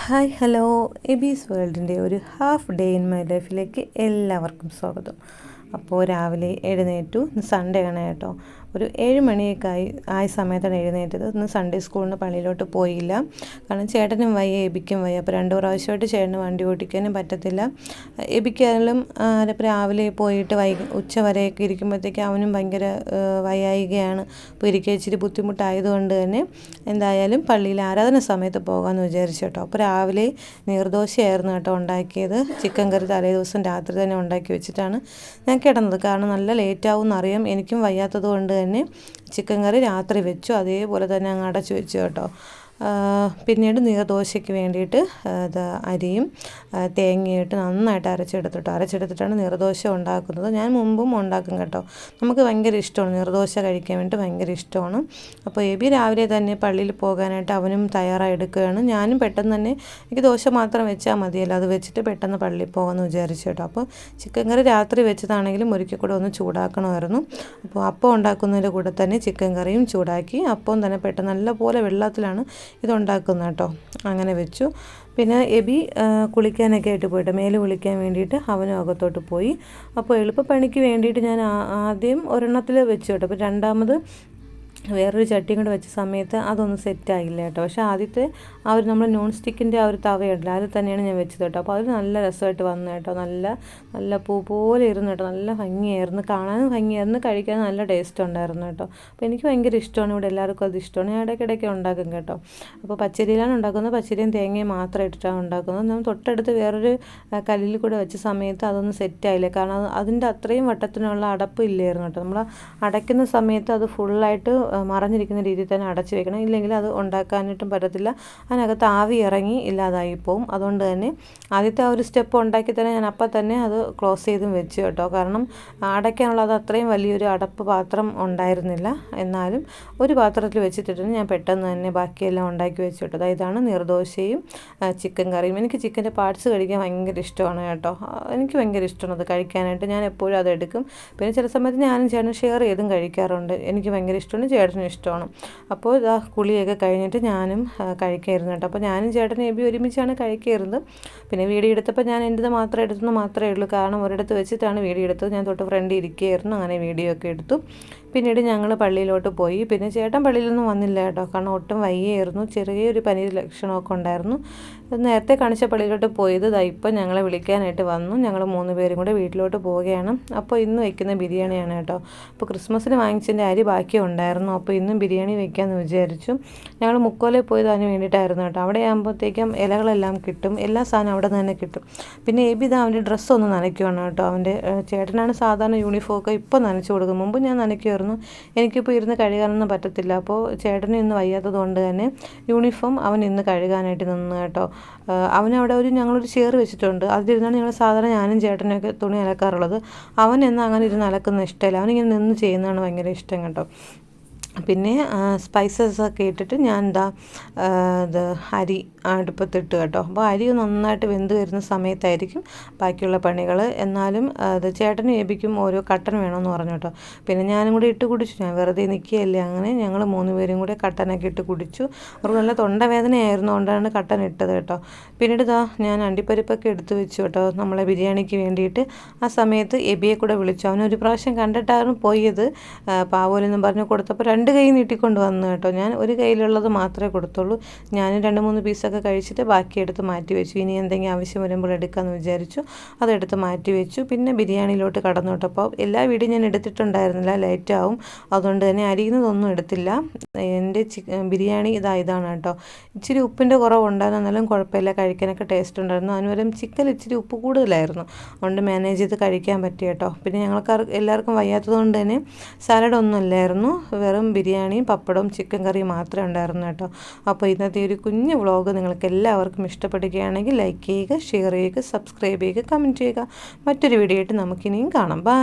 Hi hello എബീസ് വേൾഡിൻ്റെ ഒരു half day in my ലൈഫിലേക്ക് എല്ലാവർക്കും സ്വാഗതം. അപ്പോൾ രാവിലെ എഴുന്നേറ്റു. ഇന്ന് സൺഡേ ആണ് കേട്ടോ. ഒരു 7 മണിയൊക്കെ ആയ സമയത്താണ് എഴുന്നേറ്റത്. ഇന്ന് സൺഡേ സ്കൂളിന് പള്ളിയിലോട്ട് പോയില്ല. കാരണം ചേട്ടനും വയ്യ, എബിക്കും വയ്യ. അപ്പോൾ 2 പ്രാവശ്യമായിട്ട് ചേട്ടന് വണ്ടി ഓടിക്കാനും പറ്റത്തില്ല. എബിക്കായാലും രാവിലെ പോയിട്ട് ഉച്ച വരെയൊക്കെ ഇരിക്കുമ്പോഴത്തേക്ക് അവനും ഭയങ്കര വയ്യായികയാണ്. അപ്പോൾ ഇരിക്കാൻ ഇച്ചിരി ബുദ്ധിമുട്ടായതുകൊണ്ട് തന്നെ എന്തായാലും പള്ളിയിൽ ആരാധന സമയത്ത് പോകാമെന്ന് വിചാരിച്ചു കേട്ടോ. അപ്പോൾ രാവിലെ നീർദോശയായിരുന്നു കേട്ടോ ഉണ്ടാക്കിയത്. ചിക്കൻ കറി തലേ ദിവസം രാത്രി തന്നെ ഉണ്ടാക്കി വെച്ചിട്ടാണ് ഞാൻ കിടന്നത്. കാരണം നല്ല ലേറ്റാവും എന്നറിയാം. എനിക്കും വയ്യാത്തത് കൊണ്ട് തന്നെ ചിക്കൻ കറി രാത്രി വെച്ചു. അതേപോലെ തന്നെ അങ്ങ് അടച്ചു വെച്ചു കേട്ടോ. പിന്നീട് നീർദോശയ്ക്ക് വേണ്ടിയിട്ട് അരിയും തേങ്ങയിട്ട് നന്നായിട്ട് അരച്ചെടുത്തിട്ടാണ് നീർദോശ ഉണ്ടാക്കുന്നത്. ഞാൻ മുമ്പും ഉണ്ടാക്കും കേട്ടോ. നമുക്ക് ഭയങ്കര ഇഷ്ടമാണ് നീർദോശ കഴിക്കാൻ വേണ്ടിയിട്ട്, ഭയങ്കര ഇഷ്ടമാണ്. അപ്പോൾ എബി രാവിലെ തന്നെ പള്ളിയിൽ പോകാനായിട്ട് അവനും തയ്യാറായി എടുക്കുകയാണ്. ഞാനും പെട്ടെന്ന് തന്നെ എനിക്ക് ദോശ മാത്രം വെച്ചാൽ മതിയല്ലോ, അത് വെച്ചിട്ട് പെട്ടെന്ന് പള്ളിയിൽ പോകാമെന്ന് വിചാരിച്ചു കേട്ടോ. അപ്പോൾ ചിക്കൻ കറി രാത്രി വെച്ചതാണെങ്കിലും ഒരിക്കൽ കൂടെ ഒന്ന് ചൂടാക്കണമായിരുന്നു. അപ്പോൾ അപ്പം ഉണ്ടാക്കുന്നതിൻ്റെ കൂടെ തന്നെ ചിക്കൻ കറിയും ചൂടാക്കി. അപ്പം തന്നെ പെട്ടെന്ന് നല്ലപോലെ വെള്ളത്തിലാണ് ഇതുണ്ടാക്കുന്നത് കേട്ടോ. അങ്ങനെ വെച്ചു. പിന്നെ എബി കുളിക്കാനൊക്കെ ആയിട്ട് പോയിട്ട് മേല് കുളിക്കാൻ വേണ്ടിയിട്ട് അവനും അകത്തോട്ട് പോയി. അപ്പോൾ എളുപ്പപ്പണിക്ക് വേണ്ടിയിട്ട് ഞാൻ ആദ്യം ഒരെണ്ണത്തിൽ വെച്ചു കേട്ടോ. അപ്പോൾ രണ്ടാമത് വേറൊരു ചട്ടിയും കൂടെ വെച്ച സമയത്ത് അതൊന്നും സെറ്റായില്ല കേട്ടോ. പക്ഷേ ആദ്യത്തെ നമ്മൾ നോൺ സ്റ്റിക്കിൻ്റെ ഒരു തവയുണ്ടല്ലോ, അതിൽ തന്നെയാണ് ഞാൻ വെച്ചത് കേട്ടോ. അപ്പോൾ അത് നല്ല രസമായിട്ട് വന്നു കേട്ടോ. നല്ല പൂ പോലെ ഇരുന്നു കേട്ടോ. നല്ല ഭംഗിയായിരുന്നു, കാണാനും ഭംഗിയായിരുന്നു, കഴിക്കാനും നല്ല ടേസ്റ്റ് ഉണ്ടായിരുന്നു കേട്ടോ. അപ്പോൾ എനിക്ക് ഭയങ്കര ഇഷ്ടമാണ്. ഇവിടെ എല്ലാവർക്കും അത് ഇഷ്ടമാണ്. ഞാൻ ഇടയ്ക്കിടയ്ക്ക് ഉണ്ടാക്കും കേട്ടോ. അപ്പോൾ പച്ചരിയിലാണ് ഉണ്ടാക്കുന്നത്. പച്ചരിയും തേങ്ങയും മാത്രം ഇട്ടിട്ടാണ് ഉണ്ടാക്കുന്നത്. നമ്മൾ തൊട്ടടുത്ത് വേറൊരു കല്ലിൽ കൂടെ വെച്ച സമയത്ത് അതൊന്നും സെറ്റായില്ല. കാരണം അതിൻ്റെ അത്രയും വട്ടത്തിനുള്ള അടപ്പ് ഇല്ലായിരുന്നു കേട്ടോ. നമ്മൾ അടയ്ക്കുന്ന സമയത്ത് അത് ഫുള്ളായിട്ട് മറഞ്ഞിരിക്കുന്ന രീതിയിൽ തന്നെ അടച്ചു വെക്കണം. ഇല്ലെങ്കിൽ അത് ഉണ്ടാക്കാനായിട്ടും പറ്റത്തില്ല. അതിനകത്ത് ആവി ഇറങ്ങി ഇല്ലാതായി പോവും. അതുകൊണ്ട് തന്നെ ആദ്യത്തെ ആ ഒരു സ്റ്റെപ്പ് ഉണ്ടാക്കി തന്നെ ഞാൻ അപ്പം തന്നെ അത് ക്ലോസ് ചെയ്തും വെച്ചു കേട്ടോ. കാരണം അടയ്ക്കാനുള്ള അത് അത്രയും വലിയൊരു അടപ്പ് പാത്രം ഉണ്ടായിരുന്നില്ല. എന്നാലും ഒരു പാത്രത്തിൽ വെച്ചിട്ടിട്ട് ഞാൻ പെട്ടെന്ന് തന്നെ ബാക്കിയെല്ലാം ഉണ്ടാക്കി വെച്ചു കേട്ടോ. ഇതാണ് നീർദോശയും ചിക്കൻ കറിയും. എനിക്ക് ചിക്കൻ്റെ പാർട്സ് കഴിക്കാൻ ഭയങ്കര ഇഷ്ടമാണ് കേട്ടോ. എനിക്ക് ഭയങ്കര ഇഷ്ടമാണ് അത് കഴിക്കാനായിട്ട്. ഞാൻ എപ്പോഴും അത് എടുക്കും. പിന്നെ ചില സമയത്ത് ഞാനും ചേട്ടനും ഷെയർ ചെയ്തും കഴിക്കാറുണ്ട്. എനിക്ക് ഭയങ്കര ഇഷ്ടമാണ്, ചേട്ടനും ഇഷ്ടമാണ്. അപ്പോൾ ഇതാ കുളിയൊക്കെ കഴിഞ്ഞിട്ട് ഞാനും കഴിക്കായിരുന്നു കേട്ടോ. അപ്പോൾ ഞാനും ചേട്ടനും എബി ഒരുമിച്ചാണ് കഴിക്കാറുള്ളത്. പിന്നെ വീഡിയോ എടുത്തപ്പോൾ ഞാൻ എൻ്റെത് മാത്രം എടുത്തെന്ന് മാത്രമേ ഉള്ളൂ. കാരണം ഒരിടത്ത് വെച്ചിട്ടാണ് വീഡിയോ എടുത്തത്. ഞാൻ തൊട്ട് ഫ്രണ്ട് ഇരിക്കുകയായിരുന്നു. അങ്ങനെ വീഡിയോ ഒക്കെ എടുത്തു. പിന്നീട് ഞങ്ങൾ പള്ളിയിലോട്ട് പോയി. പിന്നെ ചേട്ടൻ പള്ളിയിലൊന്നും വന്നില്ല കേട്ടോ. കാരണം ഒട്ടും വയ്യായിരുന്നു. ചെറിയൊരു പനി ലക്ഷണമൊക്കെ ഉണ്ടായിരുന്നു. നേരത്തെ കാണിച്ച പള്ളിയിലോട്ട് പോയത് ഇപ്പം ഞങ്ങളെ വിളിക്കാനായിട്ട് വന്നു. ഞങ്ങൾ 3 പേരും കൂടെ വീട്ടിലോട്ട് പോവുകയാണ്. അപ്പോൾ ഇന്ന് വയ്ക്കുന്ന ബിരിയാണിയാണ് കേട്ടോ. അപ്പോൾ ക്രിസ്മസിന് വാങ്ങിച്ചതിൻ്റെ അരി ബാക്കി ഉണ്ടായിരുന്നു. അപ്പോൾ ഇന്നും ബിരിയാണി വയ്ക്കാമെന്ന് വിചാരിച്ചു. ഞങ്ങൾ മുക്കോലയിൽ പോയത് അതിന് വേണ്ടിയിട്ടായിരുന്നു കേട്ടോ. അവിടെ ആകുമ്പോഴത്തേക്കും ഇലകളെല്ലാം കിട്ടും, എല്ലാ സാധനവും അവിടെ നിന്ന് തന്നെ കിട്ടും. പിന്നെ എബി അവൻ്റെ ഡ്രസ്സൊന്ന് നനയ്ക്കുവാണ് കേട്ടോ. അവൻ്റെ ചേട്ടനാണ് സാധാരണ യൂണിഫോമൊക്കെ ഇപ്പോൾ നനച്ചു കൊടുക്കും. മുമ്പ് ഞാൻ നനയ്ക്കുമായിരുന്നു. എനിക്കിപ്പോൾ ഇരുന്ന് കഴുകാനൊന്നും പറ്റത്തില്ല. അപ്പോൾ ചേട്ടന് ഇന്ന് വയ്യാത്തത് കൊണ്ട് തന്നെ യൂണിഫോം അവൻ ഇന്ന് കഴുകാനായിട്ട് നിന്ന് കേട്ടോ. അവനവിടെ ഞങ്ങളൊരു ചെയർ വെച്ചിട്ടുണ്ട്. അതിലിരുന്നാണ് ഞങ്ങൾ സാധാരണ ഞാനും ചേട്ടനൊക്കെ തുണി അലക്കാറുള്ളത്. അവൻ എന്നാൽ അങ്ങനെ ഇരുന്ന് അലക്കുന്ന ഇഷ്ടമല്ല. അവനിങ്ങനെ നിന്ന് ചെയ്യുന്നതാണ് ഭയങ്കര ഇഷ്ടം കേട്ടോ. പിന്നെ സ്പൈസസൊക്കെ ഇട്ടിട്ട് ഞാൻ ഇത് അരി അടുപ്പത്തിട്ട് കേട്ടോ. അപ്പോൾ അരി നന്നായിട്ട് വെന്ത് വരുന്ന സമയത്തായിരിക്കും ബാക്കിയുള്ള പണികൾ. എന്നാലും അത് ചേട്ടനും ഏബിക്കും ഓരോ കട്ടൻ വേണമെന്ന് പറഞ്ഞു കേട്ടോ. പിന്നെ ഞാനും കൂടി ഇട്ട് കുടിച്ചു. ഞാൻ വെറുതെ നിൽക്കുകയല്ലേ. അങ്ങനെ ഞങ്ങൾ 3 പേരും കൂടെ കട്ടനൊക്കെ ഇട്ട് കുടിച്ചു. അവർക്ക് നല്ല തൊണ്ടവേദനയായിരുന്നു, കൊണ്ടാണ് കട്ടൻ ഇട്ടത് കേട്ടോ. പിന്നീട് ഞാൻ അണ്ടിപ്പരിപ്പൊക്കെ എടുത്ത് വെച്ചു കേട്ടോ, നമ്മളെ ബിരിയാണിക്ക് വേണ്ടിയിട്ട്. ആ സമയത്ത് എബിയെ കൂടെ വിളിച്ചു. അവനൊരു പ്രാവശ്യം കണ്ടിട്ടായിരുന്നു പോയത്. പാവോലെന്നും പറഞ്ഞ് കൊടുത്തപ്പോൾ 2 കൈ നീട്ടിക്കൊണ്ട് വന്നു കേട്ടോ. ഞാൻ ഒരു കയ്യിലുള്ളത് മാത്രമേ കൊടുത്തുള്ളൂ. ഞാനും 2-3 പീസൊക്കെ കഴിച്ചിട്ട് ബാക്കി എടുത്ത് മാറ്റി വെച്ചു. ഇനി എന്തെങ്കിലും ആവശ്യം വരുമ്പോൾ എടുക്കാമെന്ന് വിചാരിച്ചു. അതെടുത്ത് മാറ്റി വെച്ചു. പിന്നെ ബിരിയാണിയിലോട്ട് കടന്നു കേട്ടോ. അപ്പോൾ എല്ലാ വീഡിയോ ഞാൻ എടുത്തിട്ടുണ്ടായിരുന്നില്ല, ലേറ്റാവും. അതുകൊണ്ട് തന്നെ അരിയുന്നതൊന്നും എടുത്തില്ല. എൻ്റെ ബിരിയാണി ഇതാണ് കേട്ടോ. ഇച്ചിരി ഉപ്പിൻ്റെ കുറവുണ്ടായിരുന്നു, എന്നാലും കുഴപ്പമില്ല, കഴിക്കാനൊക്കെ ടേസ്റ്റ് ഉണ്ടായിരുന്നു. അതിനുപരം ചിക്കൻ ഇച്ചിരി ഉപ്പ് കൂടുതലായിരുന്നു. അതുകൊണ്ട് മാനേജ് ചെയ്ത് കഴിക്കാൻ പറ്റി കേട്ടോ. പിന്നെ ഞങ്ങൾക്ക് എല്ലാവർക്കും വയ്യാത്തത് കൊണ്ട് തന്നെ സാലഡൊന്നും ഇല്ലായിരുന്നു. വെറും ബിരിയാണിയും പപ്പടവും ചിക്കൻ കറിയും മാത്രമേ ഉണ്ടായിരുന്നു കേട്ടോ. അപ്പോൾ ഇന്നത്തെ ഒരു കുഞ്ഞു വ്ളോഗ് നിങ്ങൾക്ക് എല്ലാവർക്കും ഇഷ്ടപ്പെടുകയാണെങ്കിൽ ലൈക്ക് ചെയ്യുക, ഷെയർ ചെയ്യുക, സബ്സ്ക്രൈബ് ചെയ്യുക, കമൻറ്റ് ചെയ്യുക. മറ്റൊരു വീഡിയോ ആയിട്ട് നമുക്കിനിയും കാണാം. ബൈ.